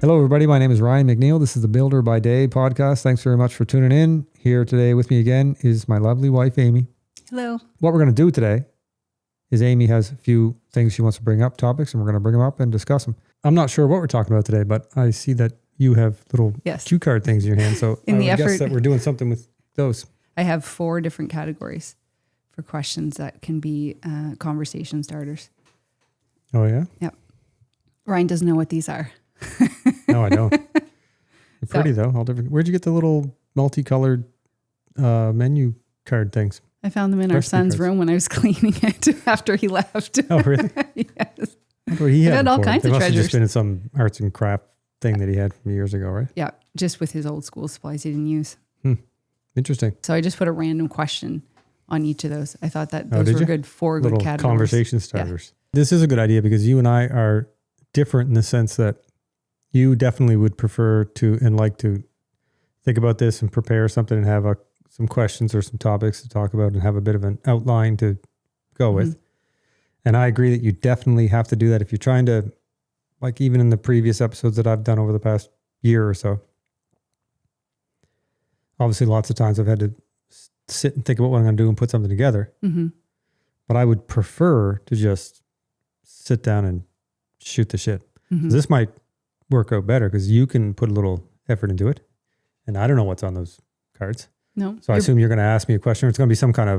Hello, everybody. My name is Ryan McNeil. This is the Builder by Day podcast. Thanks very much for tuning in. Here today with me again is my lovely wife, Aimee. Hello. What we're going to do today is Aimee has a few things she wants to bring up, topics, and we're going to bring them up and discuss them. I'm not sure what we're talking about today, but I see that you have little cue card things in your hand. So I would guess that we're doing something with those. I have 4 different categories for questions that can be conversation starters. Oh, yeah? Yep. Ryan doesn't know what these are. No, I don't. They're pretty, though. All different. Where'd you get the little multicolored menu card things? I found them in our son's room when I was cleaning it after he left. Oh, really? Yes. He had all kinds of treasures. Must have just been in some arts and craft thing that he had from years ago, right? Yeah, just with his old school supplies he didn't use. Interesting. So I just put a random question on each of those. I thought that those were good 4 good categories. Conversation starters. Yeah. This is a good idea because you and I are different in the sense that you definitely would prefer to and like to think about this and prepare something and have some questions or some topics to talk about and have a bit of an outline to go with. And I agree that you definitely have to do that if you're trying to, like even in the previous episodes that I've done over the past year or so. Obviously, lots of times I've had to sit and think about what I'm going to do and put something together. Mm-hmm. But I would prefer to just sit down and shoot the shit. Mm-hmm. So this might work out better because you can put a little effort into it. And I don't know what's on those cards. No. So I assume you're going to ask me a question. Or it's going to be some kind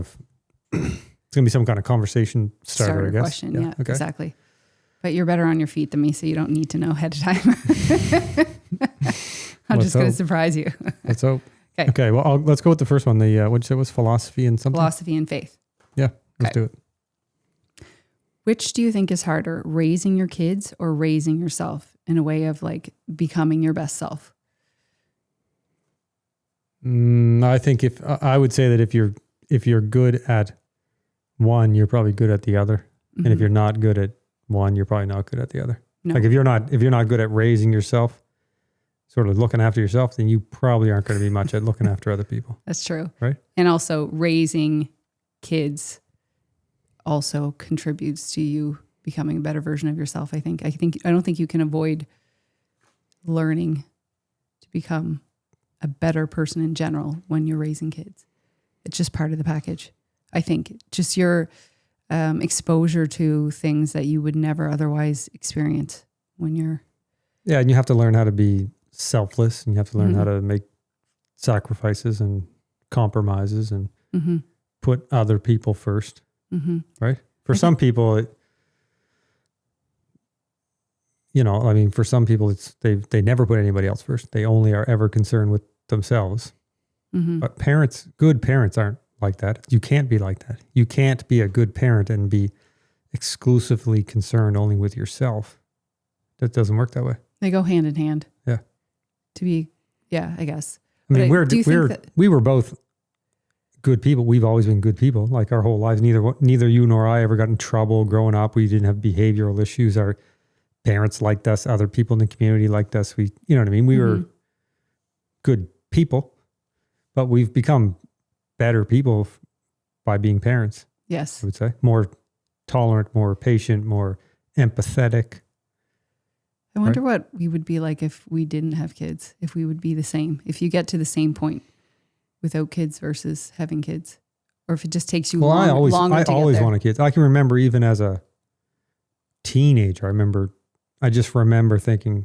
of conversation starter, I guess. Question, yeah, okay. Exactly. But you're better on your feet than me, so you don't need to know ahead of time. I'm just going to surprise you. Let's hope. Okay. Well, let's go with the first one. The what'd you say was philosophy and something? Philosophy and faith. Yeah, let's do it. Which do you think is harder, raising your kids or raising yourself in a way of like becoming your best self? I think I would say that if you're good at one, you're probably good at the other, and if you're not good at one, you're probably not good at the other. No. Like if you're not good at raising yourself, sort of looking after yourself, then you probably aren't going to be much at looking after other people. That's true, right? And also raising kids also contributes to you becoming a better version of yourself. I don't think you can avoid learning to become a better person in general when you're raising kids. It's just part of the package. I think just your exposure to things that you would never otherwise experience when you're... Yeah, and you have to learn how to be selfless, and you have to learn how to make sacrifices and compromises and put other people first, right? For some people, for some people, it's they never put anybody else first. They only are ever concerned with themselves. But good parents aren't like that. You can't be like that. You can't be a good parent and be exclusively concerned only with yourself. That doesn't work that way. They go hand in hand. Yeah. I guess. I mean, we were both good people. We've always been good people, like our whole lives. Neither you nor I ever got in trouble growing up. We didn't have behavioral issues. Our parents liked us. Other people in the community liked us. You know what I mean? We were good people, but we've become better people by being parents. Yes. I would say more tolerant, more patient, more empathetic. I wonder what we would be like if we didn't have kids, if we would be the same, if you get to the same point without kids versus having kids, or if it just takes you longer to get there. I always wanted kids. I can remember even as a teenager, I just remember thinking,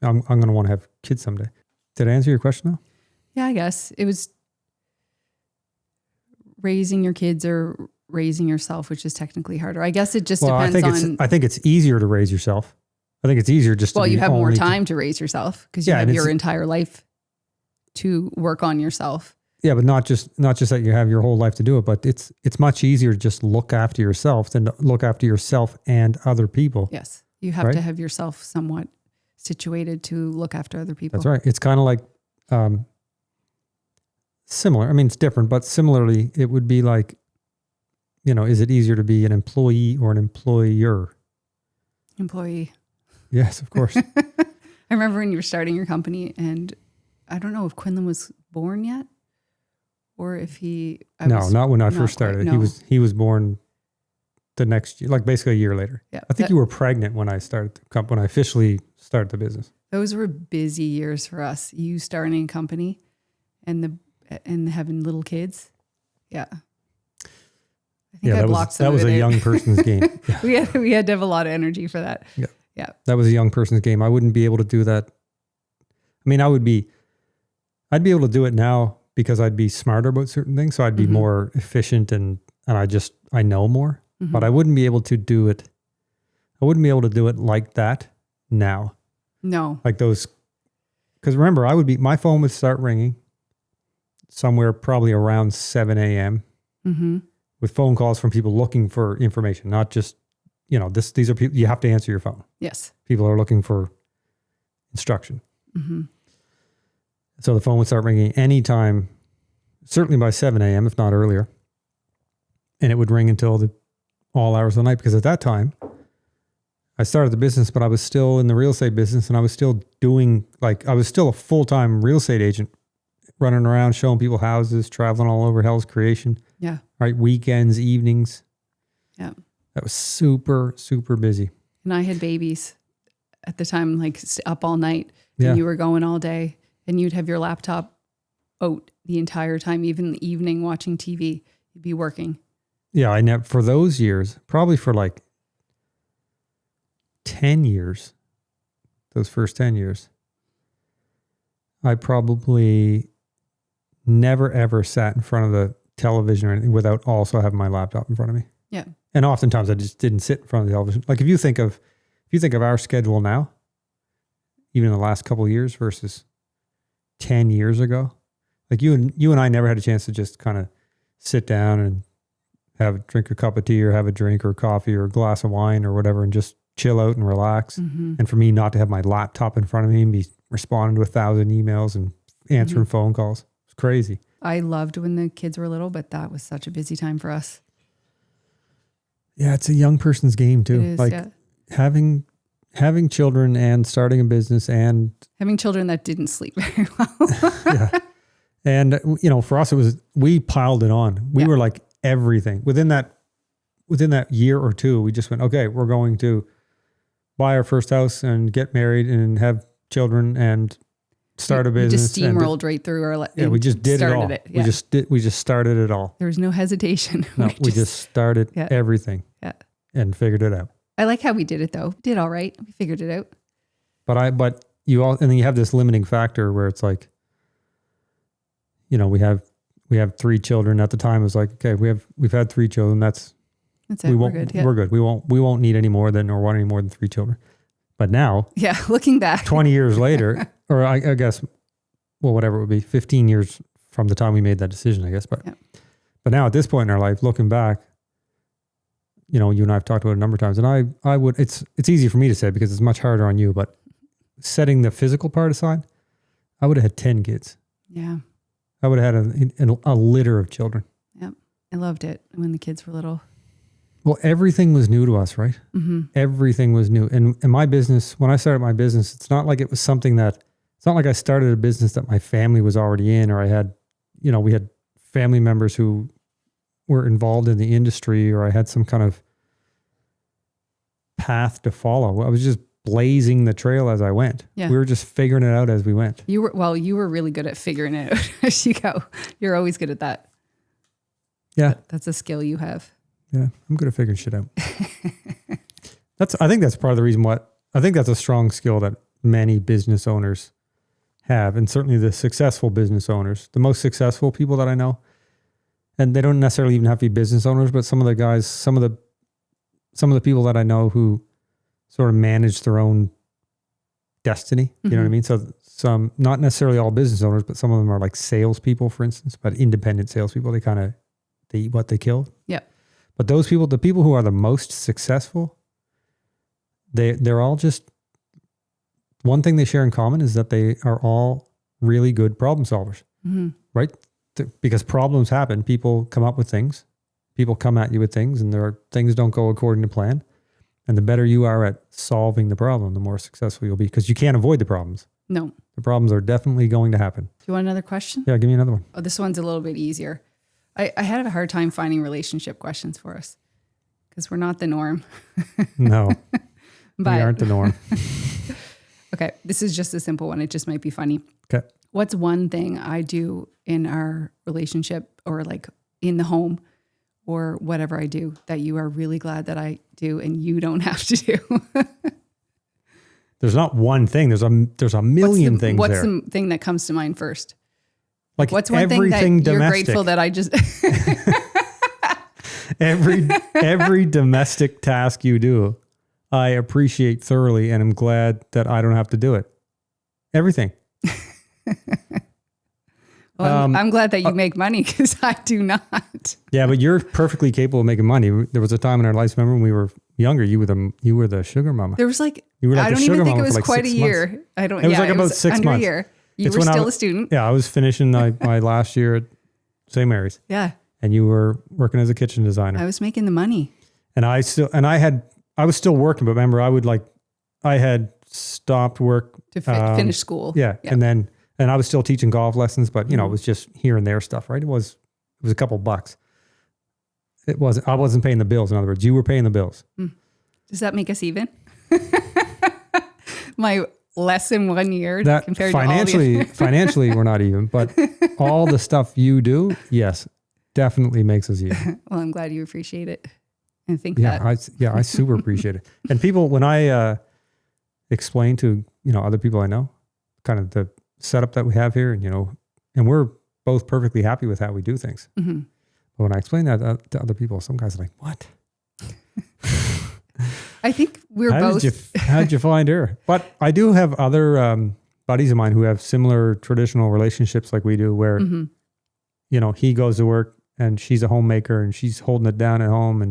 I'm going to want to have kids someday. Did I answer your question though? Yeah, I guess it was raising your kids or raising yourself, which is technically harder. I guess it just depends on... I think it's easier to raise yourself. I think it's easier just to... Well, you have more time to raise yourself because you have your entire life to work on yourself. Yeah, but not just that you have your whole life to do it, but it's much easier to just look after yourself than to look after yourself and other people. Yes. You have to have yourself somewhat situated to look after other people. That's right. It's kind of like similar. I mean, it's different, but similarly, it would be like, is it easier to be an employee or an employer? Employee. Yes, of course. I remember when you were starting your company, and I don't know if Quinlan was born yet or if he... not when I first started. No. He was born the next year, like basically a year later. Yeah, I think you were pregnant when I started when I officially start the business. Those were busy years for us. You starting a company and having little kids. Yeah. I think I blocked some that of was it a out. young person's game. Yeah. we had to have a lot of energy for that. Yeah. Yeah. That was a young person's game. I wouldn't be able to do that. I mean, I'd be able to do it now because I'd be smarter about certain things. So I'd be more efficient and I know more, but I wouldn't be able to do it. I wouldn't be able to do it like that now. No. Like those, because remember, my phone would start ringing somewhere probably around 7 a.m. With phone calls from people looking for information, not just, these are people, you have to answer your phone. Yes. People are looking for instruction. So the phone would start ringing anytime, certainly by 7 a.m., if not earlier. And it would ring until all hours of the night, because at that time, I started the business, but I was still in the real estate business, and I was still I was still a full-time real estate agent, running around showing people houses, traveling all over hell's creation. Yeah. Right. Weekends, evenings. Yeah. That was super, super busy. And I had babies at the time, like up all night, Yeah. and you were going all day, and you'd have your laptop out the entire time, even in the evening watching TV, you'd be working. Yeah. For those years, probably for like 10 years, those first 10 years, I probably never ever sat in front of the television or anything without also having my laptop in front of me. Yeah. And oftentimes I just didn't sit in front of the television. Like if you think of our schedule now, even in the last couple of years versus 10 years ago, like you and I never had a chance to just kind of sit down and drink a cup of tea or have a drink or coffee or a glass of wine or whatever and just chill out and relax. And for me not to have my laptop in front of me and be responding to 1,000 emails and answering phone calls. It's crazy. I loved when the kids were little, but that was such a busy time for us. Yeah, it's a young person's game too. It is, like having children and starting a business and having children that didn't sleep very well. yeah. And for us we piled it on. We were like everything. Within that year or two, we just went, okay, we're going to buy our first house and get married and have children and start a business. We just steamrolled right through our life. Yeah, we just did it all. Yeah. We just started it all. There was no hesitation. No, we just started everything and figured it out. I like how we did it though. Did all right. We figured it out. And then you have this limiting factor where it's like, we have 3 children. At the time it was like, okay, we've had 3 children. That's it. We're good. Yeah. We're good. We won't need any more than or want any more than 3 children. But now, looking back 20 years later, or I guess, well, whatever it would be, 15 years from the time we made that decision, I guess. But now at this point in our life, looking back, you and I have talked about it a number of times, and I would, it's easy for me to say because it's much harder on you, but setting the physical part aside, I would have had 10 kids. Yeah. I would have had a litter of children. Yep. I loved it when the kids were little. Well, everything was new to us, right? Everything was new. And in my business, when I started my business, it's not like it was something it's not like I started a business that my family was already in, or I had, we had family members who were involved in the industry, or I had some kind of path to follow. I was just blazing the trail as I went. Yeah. We were just figuring it out as we went. You were really good at figuring it out as you go. You're always good at that. Yeah. That's a skill you have. Yeah, I'm good at figuring shit out. I think that's part of the reason I think that's a strong skill that many business owners have, and certainly the successful business owners, the most successful people that I know, and they don't necessarily even have to be business owners, but some of the guys, some of the people that I know who sort of manage their own destiny, you know what I mean? So some, not necessarily all business owners, but some of them are like salespeople, for instance, but independent salespeople. They eat what they kill. Yeah. But those people, the people who are the most successful, they're all just, one thing they share in common is that they are all really good problem solvers, right? Because problems happen. People come up with things. People come at you with things, and things don't go according to plan. And the better you are at solving the problem, the more successful you'll be, because you can't avoid the problems. No. The problems are definitely going to happen. Do you want another question? Yeah, give me another one. Oh, this one's a little bit easier. I had a hard time finding relationship questions for us because we're not the norm. No, but we aren't the norm. Okay. This is just a simple one. It just might be funny. Okay. What's one thing I do in our relationship or like in the home or whatever I do that you are really glad that I do and you don't have to do? There's not one thing. There's a million things What's there. the thing that comes to mind first? Like What's one thing that everything you're domestic. grateful that I just... every domestic task you do, I appreciate thoroughly and I'm glad that I don't have to do it. Everything. Well, I'm glad that you make money because I do not. Yeah, but you're perfectly capable of making money. There was a time in our lives, remember when we were younger, you were the sugar mama. There was like, You were like I the don't even sugar think it mama was for like quite a 6 year. months. I don't. It was yeah, like about 6 under months. a year. You It's were when still a student. Yeah, I was finishing my last year at St. Mary's, Yeah, and you were working as a kitchen designer. I was making the money. And I was still working, but remember, I had stopped work To finish school. Yeah, and I was still teaching golf lessons, but it was just here and there stuff, right? It was a couple bucks. I wasn't paying the bills. In other words, you were paying the bills. Does that make us even? My less than 1 year That compared financially, to financially, we're not even, but all the stuff you do, yes, definitely makes us even. Well, I'm glad you appreciate it and think Yeah, that. I super appreciate it. And people, when I explain to other people I know, kind of the setup that we have here, and we're both perfectly happy with how we do things. Mm-hmm. But when I explain that to other people, some guys are like, "What? I think we're both. How did you find her?" But I do have other buddies of mine who have similar traditional relationships like we do, where he goes to work and she's a homemaker and she's holding it down at home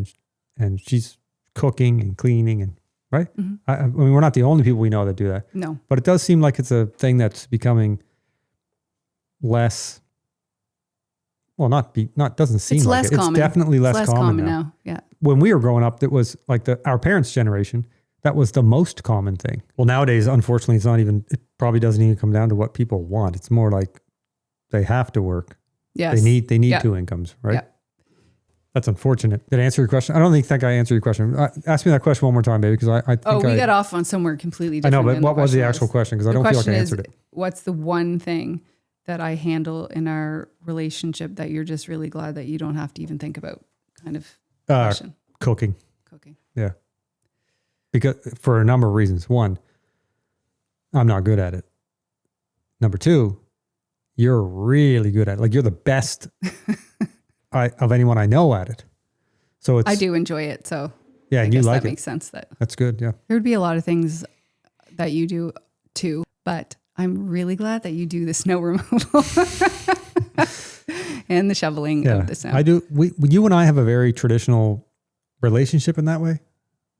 and she's cooking and cleaning and right. Mm-hmm. I mean, we're not the only people we know that do that. No. But it does seem like it's a thing that's becoming less. Well, doesn't seem It's like less it. common. It's definitely less common now. Yeah. When we were growing up, it was like our parents' generation. That was the most common thing. Well, nowadays, unfortunately, it probably doesn't even come down to what people want. It's more like they have to work. Yes. They need two incomes, right? Yeah. That's unfortunate. Did I answer your question? I don't think that I answered your question. Ask me that question one more time, baby, because I think we got off on somewhere completely different. I know, but what was the actual question? Because I don't feel like I answered it. What's the one thing that I handle in our relationship that you're just really glad that you don't have to even think about? Kind of question. Cooking. Cooking. Yeah. Because for a number of reasons. One, I'm not good at it. Number two, you're really good at it. Like you're the best of anyone I know at it. So I do enjoy it. So yeah, I and you guess like that it. makes sense. That's good. Yeah. There would be a lot of things that you do too, but I'm really glad that you do the snow removal and the shoveling of the snow. I do. You and I have a very traditional relationship in that way.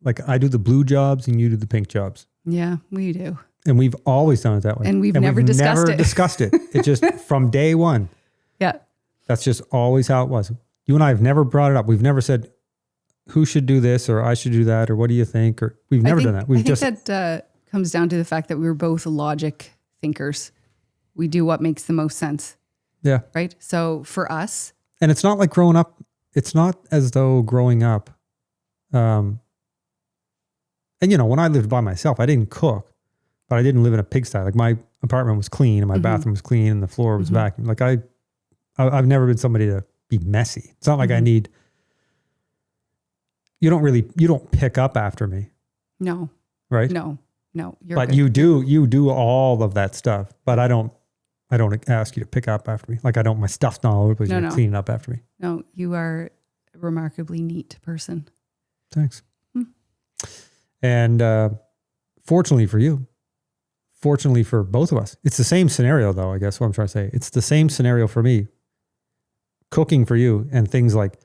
Like I do the blue jobs and you do the pink jobs. Yeah, we do. And we've always done it that way. And we've never discussed it. It just from day one. Yeah. That's just always how it was. You and I have never brought it up. We've never said who should do this or I should do that or what do you think? Or we've never done that. I think that comes down to the fact that we were both logic thinkers. We do what makes the most sense. Yeah. Right. So for us, and it's not like growing up. It's not as though growing up. And when I lived by myself, I didn't cook, but I didn't live in a pigsty. Like my apartment was clean and my bathroom was clean and the floor was vacuumed. Like I've never been somebody to be messy. It's not like I need. You don't pick up after me. No. Right. No. You're but good. you do all of that stuff. But I don't ask you to pick up after me. Like my stuff's not all over the place. You're cleaning up after me. No, you are a remarkably neat person. Thanks. And fortunately for you, fortunately for both of us, it's the same scenario though, I guess what I'm trying to say. It's the same scenario for me. Cooking for you and things like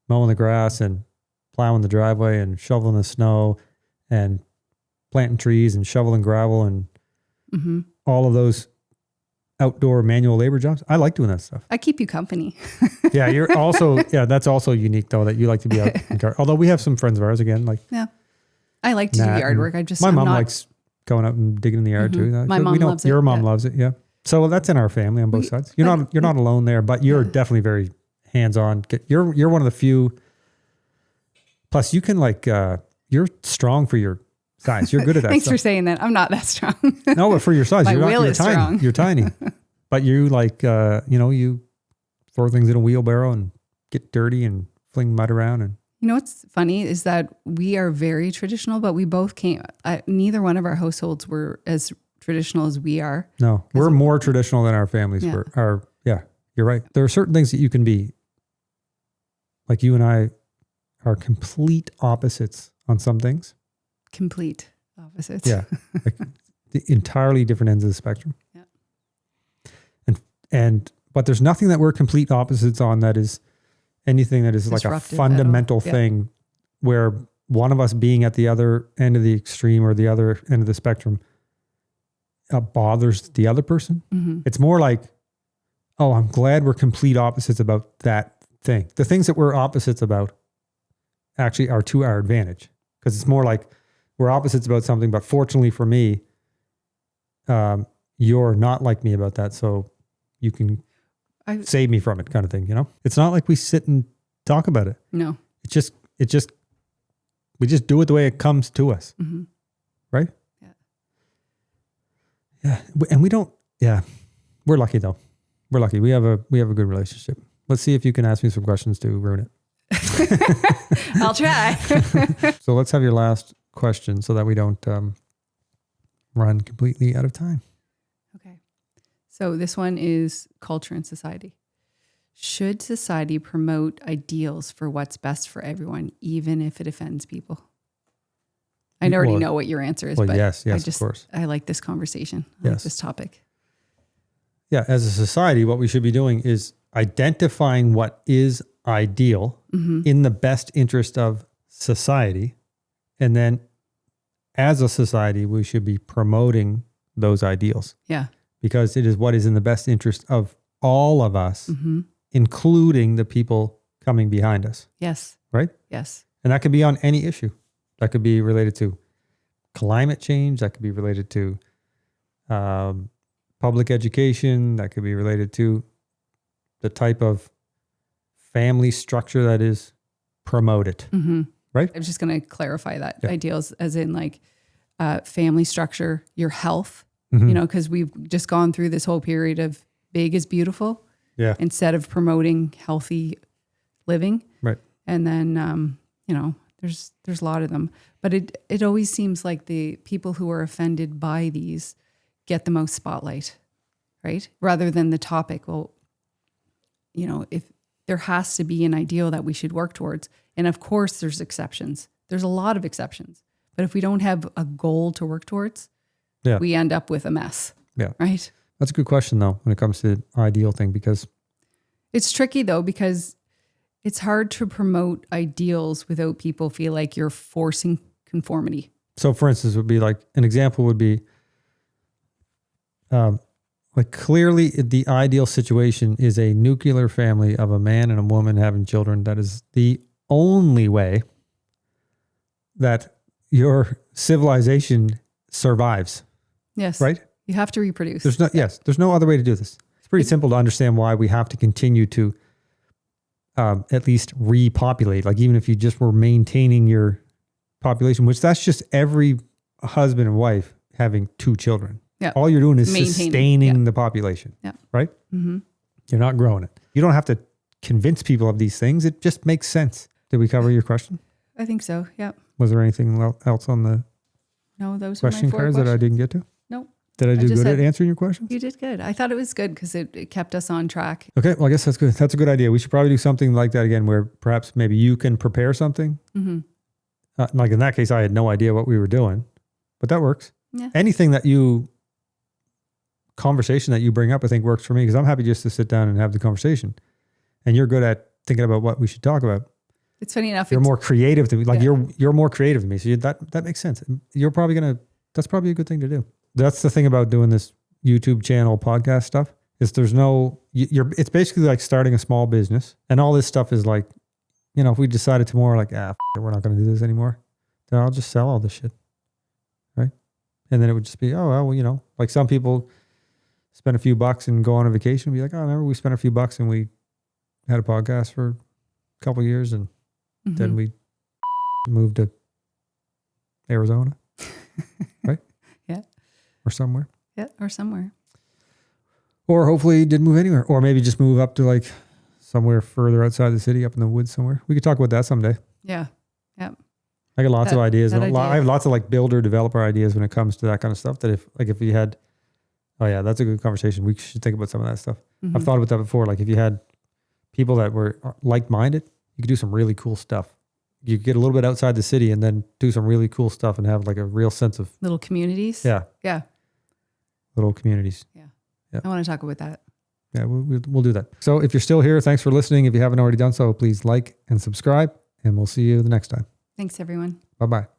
mowing the grass and plowing the driveway and shoveling the snow and planting trees and shoveling gravel and all of those outdoor manual labor jobs. I like doing that stuff. I keep you company. Yeah, you're also, that's also unique though, that you like to be out. Although we have some friends of ours again, like. Yeah. I like to do yard work. My mom likes going out and digging in the yard too. My mom loves it. Your mom loves it. Yeah. So that's in our family on both sides. You're not alone there, but you're definitely very hands-on. You're one of the few. Plus you can you're strong for your size. You're good at that Thanks stuff. for saying that. I'm not that strong. No, but for your size, My you're will is tiny. strong. You're tiny. But you like, you throw things in a wheelbarrow and get dirty and fling mud around. And You know what's funny is that we are very traditional, but we both neither one of our households were as traditional as we are. no, we're more traditional than our families were. Yeah, you're right. There are certain things that you can be. Like you and I are complete opposites on some things. Complete opposites. Yeah. Like the entirely different ends of the spectrum. Yeah. But there's nothing that we're complete opposites on that is anything that is like a Disruptive fundamental at all. thing where one of us being at the other end of the extreme or the other end of the spectrum bothers the other person. Mm-hmm. It's more like, oh, I'm glad we're complete opposites about that thing. The things that we're opposites about actually are to our advantage, because it's more like we're opposites about something, but fortunately for me, you're not like me about that. So you can save me from it, kind of thing. It's not like we sit and talk about it. No. We just do it the way it comes to us. Mm-hmm. Right? Yeah. Yeah. And we don't, we're lucky though. We're lucky. We have a good relationship. Let's see if you can ask me some questions to ruin it. I'll try. So let's have your last question so that we don't run completely out of time. Okay. So this one is culture and society. Should society promote ideals for what's best for everyone, even if it offends people? I already know what your answer is, but yes, of course. I like this conversation. I like this topic. Yeah, as a society, what we should be doing is identifying what is ideal in the best interest of society. And then as a society, we should be promoting those ideals. Yeah. Because it is what is in the best interest of all of us, including the people coming behind us. Yes. Right? Yes. And that could be on any issue. That could be related to climate change. That could be related to public education. That could be related to the type of family structure that is promoted. Right? I was just going to clarify that. Ideals as in like family structure, your health, because we've just gone through this whole period of big is beautiful. Yeah. Instead of promoting healthy living. Right. And then, there's a lot of them, but it always seems like the people who are offended by these get the most spotlight, right? Rather than the topic. Well, if there has to be an ideal that we should work towards. And of course there's exceptions. There's a lot of exceptions, but if we don't have a goal to work towards, we end up with a mess. Yeah. Right. That's a good question though, when it comes to the ideal thing, because it's tricky though, because it's hard to promote ideals without people feel like you're forcing conformity. So for instance, would be like an example would be like clearly the ideal situation is a nuclear family of a man and a woman having children. That is the only way that your civilization survives. Yes. Right? You have to reproduce. There's no other way to do this. It's pretty simple to understand why we have to continue to at least repopulate. Like even if you just were maintaining your population, which that's just every husband and wife having 2 children. Yeah. All you're doing is sustaining the population. Yeah. Right? Mm-hmm. You're not growing it. You don't have to convince people of these things. It just makes sense. Did we cover your question? I think so. Yeah. Was there anything else on the those question are my 4 cards that I didn't get to? No. Did I do good at answering your questions? You did good. I thought it was good because it kept us on track. Okay. Well, I guess that's good. That's a good idea. We should probably do something like that again, where perhaps maybe you can prepare something. Mm-hmm. Like in that case, I had no idea what we were doing, but that works. Yeah. Anything conversation that you bring up, I think works for me, because I'm happy just to sit down and have the conversation. And you're good at thinking about what we should talk about. It's funny enough. You're more creative than me. Like you're more creative than me. So that makes sense. You're probably that's probably a good thing to do. That's the thing about doing this YouTube channel podcast stuff is it's basically like starting a small business, and all this stuff is like, if we decided tomorrow, like, we're not going to do this anymore, then I'll just sell all this shit. Right. And then it would just be, like some people spend a few bucks and go on a vacation and be like, oh, remember we spent a few bucks and we had a podcast for a couple of years and then we moved to Arizona. right? Yeah. Or somewhere. Yeah. Or somewhere. Or hopefully didn't move anywhere. Or maybe just move up to like somewhere further outside the city, up in the woods somewhere. We could talk about that someday. Yeah. Yeah. I got lots of ideas. that idea. I have lots of like builder developer ideas when it comes to that kind of stuff. That if you had, oh yeah, that's a good conversation. We should think about some of that stuff. Mm-hmm. I've thought about that before. Like if you had people that were like-minded, you could do some really cool stuff. You could get a little bit outside the city and then do some really cool stuff and have like a real sense of little communities. Yeah. Yeah. Little communities. Yeah. Yeah. I want to talk about that. Yeah, we'll do that. So if you're still here, thanks for listening. If you haven't already done so, please like and subscribe, and we'll see you the next time. Thanks, everyone. Bye-bye.